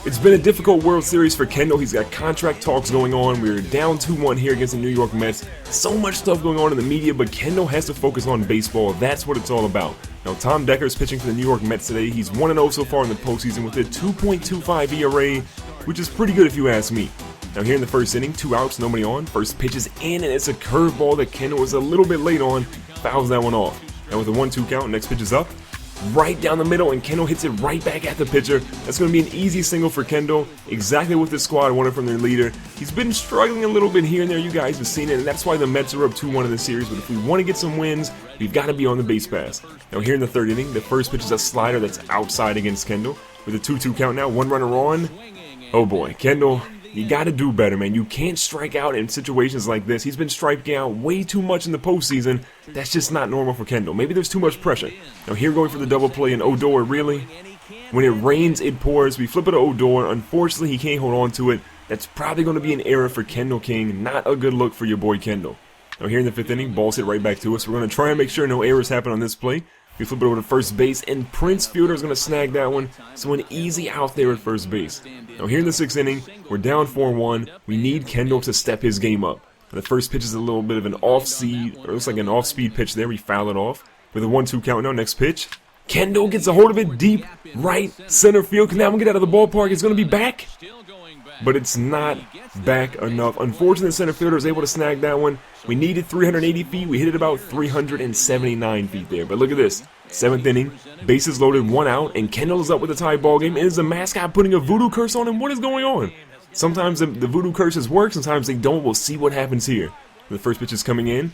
It's been a difficult World Series for Kendall. He's got contract talks going on. We're down 2-1 here against the New York Mets. So much stuff going on in the media, but Kendall has to focus on baseball. That's what it's all about. Now, Tom Decker's pitching for the New York Mets today. He's 1-0 so far in the postseason with a 2.25 ERA, which is pretty good if you ask me. Now, here in the first inning, 2 outs, nobody on. First pitch is in, and it's a curveball that Kendall was a little bit late on. Fouls that one off. Now, with a 1-2 count, next pitch is up. Right down the middle, and Kendall hits it right back at the pitcher. That's going to be an easy single for Kendall. Exactly what the squad wanted from their leader. He's been struggling a little bit here and there. You guys have seen it, and that's why the Mets are up 2-1 in the series. But if we want to get some wins, we've got to be on the base pass. Now here in the third inning, the first pitch is a slider that's outside against Kendall. With a 2-2 count now, 1 runner on. Oh boy, Kendall, you got to do better, man. You can't strike out in situations like this. He's been striking out way too much in the postseason. That's just not normal for Kendall. Maybe there's too much pressure. Now here going for the double play, and Odor, really? When it rains, it pours. We flip it to Odor. Unfortunately, he can't hold on to it. That's probably going to be an error for Kendall King. Not a good look for your boy Kendall. Now here in the fifth inning, ball's hit right back to us. We're going to try and make sure no errors happen on this play. We flip it over to first base, and Prince Fielder is going to snag that one. So an easy out there at first base. Now here in the sixth inning, we're down 4-1. We need Kendall to step his game up. The first pitch is a little bit of an off-speed, or it looks like an off-speed pitch there. We foul it off. With a 1-2 count now, next pitch. Kendall gets a hold of it deep right center field. Can that one get out of the ballpark? It's going to be back, but it's not back enough. Unfortunately, the center fielder was able to snag that one. We needed 380 feet. We hit it about 379 feet there. But look at this. Seventh inning, bases loaded, 1 out, and Kendall is up with a tie ball game. And is the mascot putting a voodoo curse on him? What is going on? Sometimes the voodoo curses work, sometimes they don't. We'll see what happens here. The first pitch is coming in.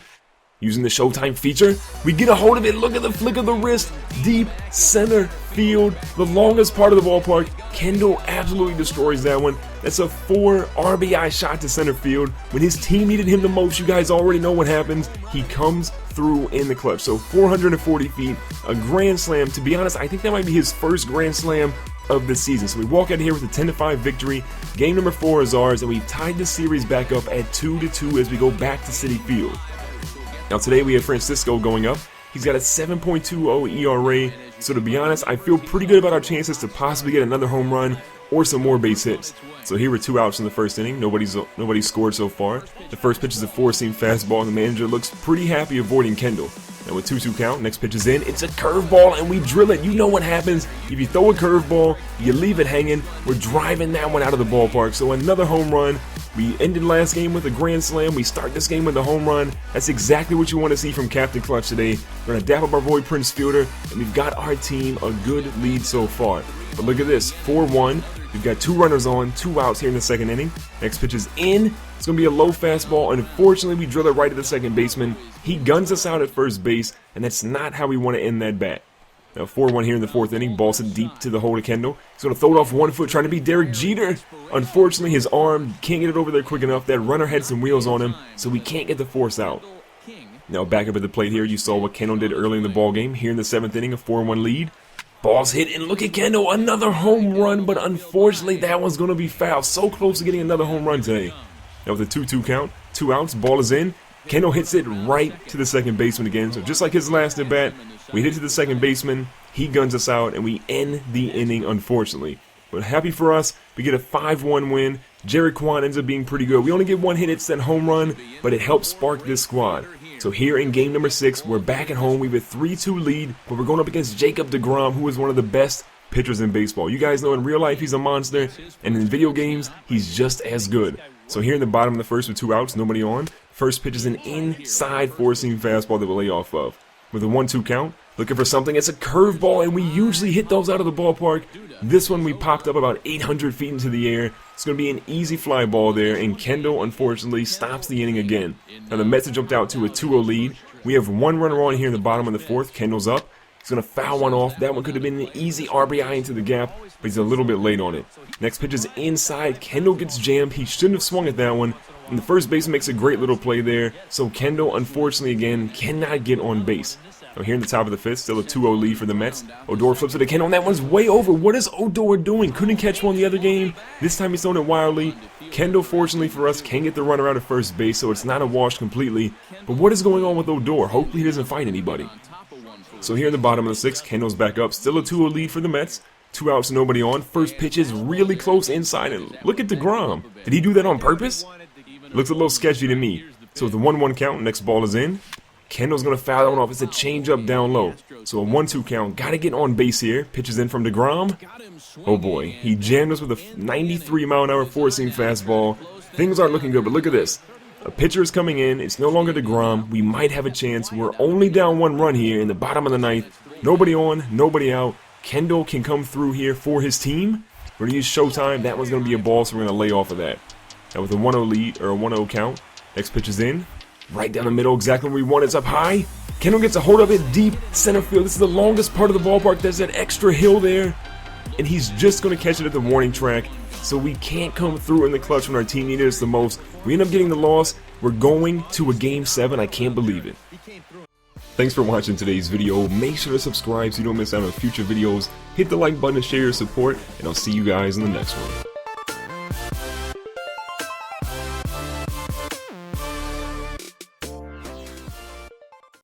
Using the Showtime feature, we get a hold of it. Look at the flick of the wrist. Deep center field, the longest part of the ballpark. Kendall absolutely destroys that one. That's a 4 RBI shot to center field. When his team needed him the most, you guys already know what happens. He comes through in the clutch. So 440 feet, a grand slam. To be honest, I think that might be his first grand slam of the season. So we walk out here with a 10-5 victory. Game number 4 is ours, and we've tied the series back up at 2-2 as we go back to Citi Field. Now today we have Francisco going up. He's got a 7.20 ERA, so to be honest, I feel pretty good about our chances to possibly get another home run or some more base hits. So here were 2 outs in the first inning. Nobody's scored so far. The first pitch is a 4-seam fastball, and the manager looks pretty happy avoiding Kendall. Now with 2-2 count, next pitch is in. It's a curveball, and we drill it. You know what happens. If you throw a curveball, you leave it hanging. We're driving that one out of the ballpark. So another home run. We ended last game with a grand slam. We start this game with a home run. That's exactly what you want to see from Captain Clutch today. We're going to dap up our boy Prince Fielder, and we've got our team a good lead so far. But look at this, 4-1. We've got 2 runners on, 2 outs here in the second inning. Next pitch is in. It's going to be a low fastball. Unfortunately, we drill it right at the second baseman. He guns us out at first base, and that's not how we want to end that bat. Now 4-1 here in the fourth inning. Ball's it deep to the hole to Kendall. He's going to throw it off 1 foot, trying to be Derek Jeter. Unfortunately, his arm can't get it over there quick enough. That runner had some wheels on him, so we can't get the force out. Now back up at the plate here. You saw what Kendall did early in the ball game. Here in the 7th inning, a 4-1 lead. Ball's hit, and look at Kendall. Another home run, but unfortunately, that one's going to be foul. So close to getting another home run today. Now with a 2-2 count, 2 outs, ball is in. Kendall hits it right to the second baseman again. So just like his last at bat, we hit it to the second baseman. He guns us out, and we end the inning, unfortunately. But happy for us, we get a 5-1 win. Jared Kwan ends up being pretty good. We only get 1 hit, it's that home run, but it helps spark this squad. So here in game number 6, we're back at home. We have a 3-2 lead, but we're going up against Jacob deGrom, who is one of the best pitchers in baseball. You guys know in real life he's a monster, and in video games, he's just as good. So here in the bottom of the first with 2 outs, nobody on. First pitch is an inside 4-seam fastball that we'll lay off of. With a 1-2 count, looking for something. It's a curveball, and we usually hit those out of the ballpark. This one we popped up about 800 feet into the air. It's going to be an easy fly ball there, and Kendall, unfortunately, stops the inning again. Now the Mets have jumped out to a 2-0 lead. We have 1 runner on here in the bottom of the 4th. Kendall's up. He's going to foul one off. That one could have been an easy RBI into the gap, but he's a little bit late on it. Next pitch is inside. Kendall gets jammed. He shouldn't have swung at that one. And the first baseman makes a great little play there. So Kendall, unfortunately, again, cannot get on base. Now here in the top of the 5th, still a 2-0 lead for the Mets. Odor flips it to Kendall, and that one's way over. What is Odor doing? Couldn't catch one the other game. This time he's throwing it wildly. Kendall, fortunately for us, can get the runner out of first base, so it's not a wash completely. But what is going on with Odor? Hopefully he doesn't fight anybody. So here in the bottom of the 6th, Kendall's back up. Still a 2-0 lead for the Mets. 2 outs, nobody on. First pitch is really close inside, and look at DeGrom. Did he do that on purpose? Looks a little sketchy to me. So with the 1-1 count, next ball is in. Kendall's going to foul that one off. It's a changeup down low. So a 1-2 count. Got to get on base here. Pitches in from DeGrom. Oh boy, he jammed us with a 93-mile-an-hour four-seam fastball. Things aren't looking good, but look at this. A pitcher is coming in. It's no longer DeGrom. We might have a chance. We're only down 1 run here in the bottom of the ninth. Nobody on, nobody out. Kendall can come through here for his team. We're going to use Showtime. That one's going to be a ball, so we're going to lay off of that. Now with a 1-0 lead, or a 1-0 count. Next pitch is in. Right down the middle, exactly where we want. It's up high. Kendall gets a hold of it deep center field. This is the longest part of the ballpark. There's that extra hill there. And he's just going to catch it at the warning track. So we can't come through in the clutch when our team needed us the most. We end up getting the loss. We're going to a Game 7. I can't believe it. Thanks for watching today's video. Make sure to subscribe so you don't miss out on future videos. Hit the like button to share your support. And I'll see you guys in the next one.